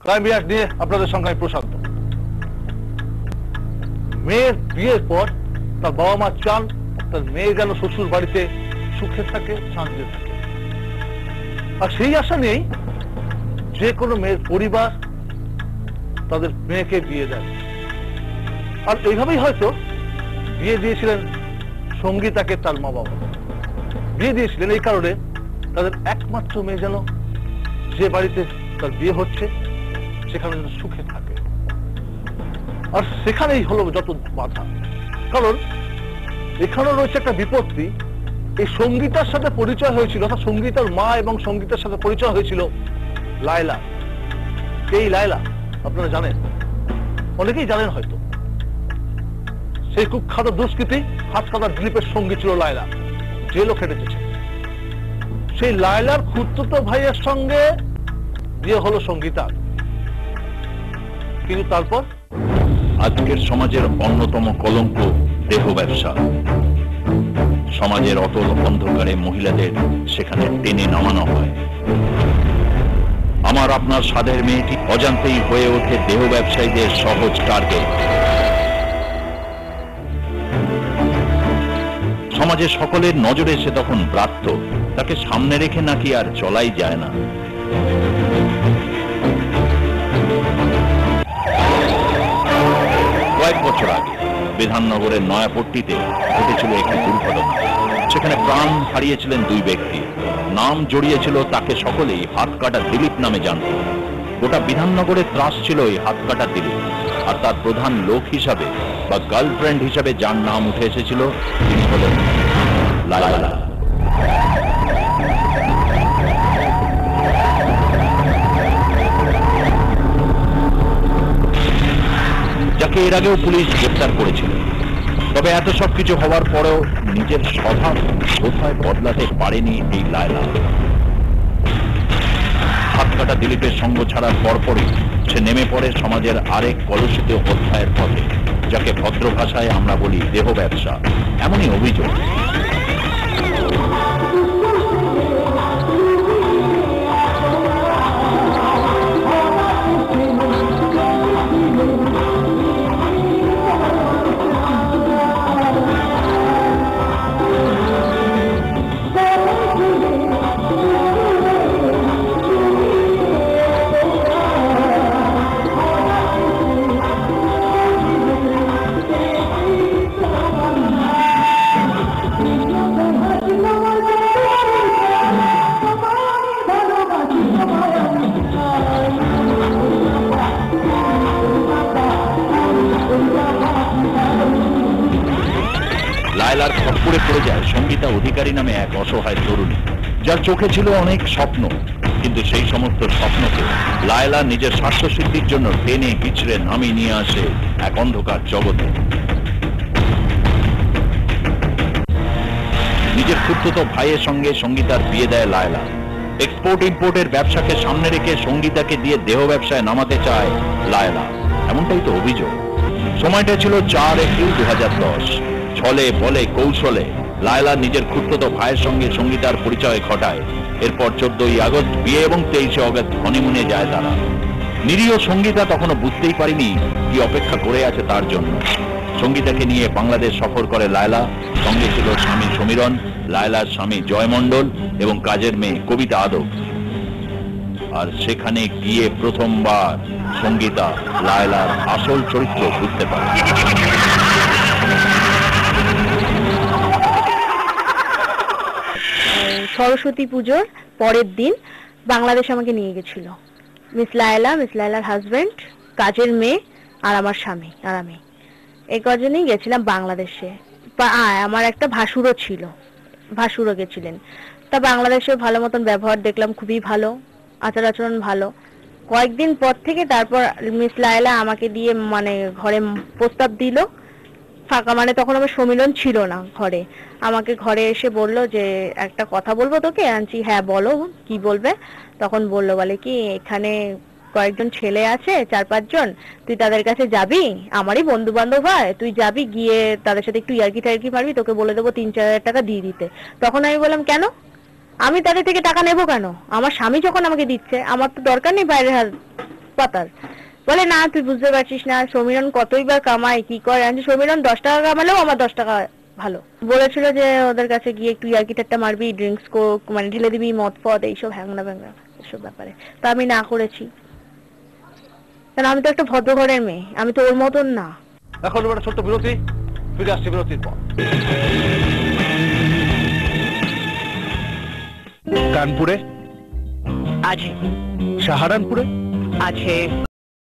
Crime বিরাট নিয়ে আপনাদের সঙ্গে আমি প্রশান্ত। মেয়ের বিয়ের পর তার বাবা মা চান তার মেয়ে যেন শ্বশুর বাড়িতে সুখে থাকে, শান্তিতে থাকে, আর সেই আশা নেই যে কোনো মেয়ের পরিবার তাদের মেয়েকে বিয়ে দেয়। আর এইভাবেই হয়তো বিয়ে দিয়েছিলেন সঙ্গীতাকে তার মা বাবা। বিয়ে দিয়েছিলেন এই কারণে তাদের একমাত্র মেয়ে যেন যে বাড়িতে তার বিয়ে হচ্ছে সেখানে যেন সুখে থাকে। আর সেখানেই হলো যত বাধা, কারণ এখানেও রয়েছে একটা বিপত্তি। এই সঙ্গীতার সাথে পরিচয় হয়েছিল, অর্থাৎ সঙ্গীতার মা এবং সঙ্গীতার সাথে পরিচয় হয়েছিল লায়লা। এই লায়লা আপনারা জানেন, অনেকেই জানেন হয়তো, সেই কুখ্যাত দুষ্কৃতী হাতকাটা দিলীপের সঙ্গী ছিল লায়লা, জেলও খেটেছে। সেই লায়লার খুড়তুতো ভাইয়ের সঙ্গে বিয়ে হলো সঙ্গীতার, কিন্তু তারপর আজকের সমাজের অন্যতম কলঙ্ক দেহ ব্যবসা। সমাজের অতল অন্ধকারে মহিলাদের সেখানে টেনে নামানো হয়। আমার আপনার স্বাদের মেয়েটি অজান্তেই হয়ে ওঠে দেহ ব্যবসায়ীদের সহজ টার্গেট। সমাজের সকলের নজরে সে তখন ব্রাত্য, তাকে সামনে রেখে নাকি আর চলাই যায় না। কয়েক বছর আগে বিধাননগরের নয়াপট্টিতে ঘটেছিল একটি দুর্ঘটনা। সেখানে প্রাণ হারিয়েছিলেন দুই ব্যক্তি। নাম জড়িয়েছিল তাকে সকলেই হাতকাটা দিলীপ নামে জানত। গোটা বিধাননগরের ত্রাস ছিল এই হাতকাটা দিলীপ, আর তার প্রধান লোক হিসাবে বা গার্লফ্রেন্ড হিসাবে যার নাম উঠে এসেছিল তিনি হলেন লায়লা। যাকে এর আগেও পুলিশ গ্রেফতার করেছিল। তবে এত সবকিছু হওয়ার পরেও নিজের স্বভাব কোথায় বদলাতে পারেনি এই লায়লা। হাতকাটা দিলীপের সঙ্গ ছাড়ার পরপরই সে নেমে পড়ে সমাজের আরেক কলুষিত অধ্যায়ের পথে, যাকে ভদ্র ভাষায় আমরা বলি দেহ ব্যবসা। এমনই অভিযোগ। লায়লার খপ্পরে পড়ে যায় সঙ্গীতা অধিকারী নামে এক অসহায় তরুণী, যার চোখে ছিল অনেক স্বপ্ন, কিন্তু সেই সমস্ত স্বপ্নকে লায়লা নিজের স্বার্থসিদ্ধির জন্য টেনে পিছড়ে নামিয়ে নিয়ে আসে এক অন্ধকার জগতে। নিজের খুড়তুতো ভাইয়ের সঙ্গে সঙ্গীতার বিয়ে দেয় লায়লা। এক্সপোর্ট ইম্পোর্টের ব্যবসাকে সামনে রেখে সঙ্গীতাকে দিয়ে দেহ ব্যবসায় নামাতে চায় লায়লা, এমনটাই তো অভিযোগ। সময়টা ছিল 4 এপ্রিল 2010। ছলে বলে কৌশলে লায়লা নিজের খুড়তুতো ভাইয়ের সঙ্গে সঙ্গীতার পরিচয় ঘটায়। এরপর 14ই আগস্ট বিয়ে এবং 23শে আগস্ট হনিমুনে যায় তারা। নিরীহ সঙ্গীতা তখনও বুঝতেই পারেনি কি অপেক্ষা করে আছে তার জন্য। সঙ্গীতাকে নিয়ে বাংলাদেশ সফর করে লায়লা। সঙ্গে ছিল স্বামী সমীরণ, লায়লার স্বামী জয় মণ্ডল এবং কাজের মেয়ে কবিতা আদক। আর সেখানে গিয়ে প্রথমবার সঙ্গীতা লায়লার আসল চরিত্র বুঝতে পারে। সরস্বতী পুজোর পরের দিন বাংলাদেশ আমাকে নিয়ে গেছিল মিস লায়লার হাজবেন্ড, কাজের মেয়ে আর আমার স্বামী আর আমি। এই কজনই গেছিলাম বাংলাদেশে। আমার একটা ভাসুরও ছিল, ভাসুরও গেছিলেন। তা বাংলাদেশে ভালো মতন ব্যবহার দেখলাম, খুবই ভালো, আচার আচরণ ভালো। কয়েকদিন পর থেকে তারপর মিস লায়লা আমাকে দিয়ে মানে ঘরে প্রস্তাব দিল ফাঁকা, মানে তখন আমার সম্মিলন ছিল না ঘরে। আমাকে ঘরে এসে বলল যে একটা কথা বলবো তোকে। আনছি হ্যাঁ বলো, কি বলবে? তখন বললো বলে কি এখানে কয়েকজন ছেলে আছে 4-5 জন, তুই তাদের কাছে যাবি, আমারই বন্ধু বান্ধব হয়, তুই যাবি, গিয়ে তাদের সাথে একটু ইয়ার্কি টার্কি মারবি, তোকে বলে দেবো 3-4 হাজার টাকা দিয়ে দিতে। তখন আমি বললাম কেন, আমি তাদের থেকে টাকা নেবো কেন? আমার স্বামী যখন আমাকে দিচ্ছে আমার তো দরকার নেই বাইরের হাত। পাতার। বলে না তুই বুঝতে পারছিস না, সমীরণ কতই বা কামায় কি করে। আমি সমীরণ 10 টাকা কামালেও আমার 10 টাকা ভালো। বলেছিল যে ওদের কাছে গিয়ে একটু ইয়ার্কি ঠাট্টা মারবি, ড্রিঙ্কস মানে ঢেলে দিবি মদ ফদ এইসব হ্যাংনা ব্যাংনা এসব ব্যাপারে। তা আমি না করেছি, কারণ আমি তো একটা ভদ্র ঘরের মেয়ে, আমি তো ওর মতন না। এখন একটা ছোট্ট বিরতি, ফিরে আসছি বিরতির পর। কানপুরে আছে সাহারানপুরে আছে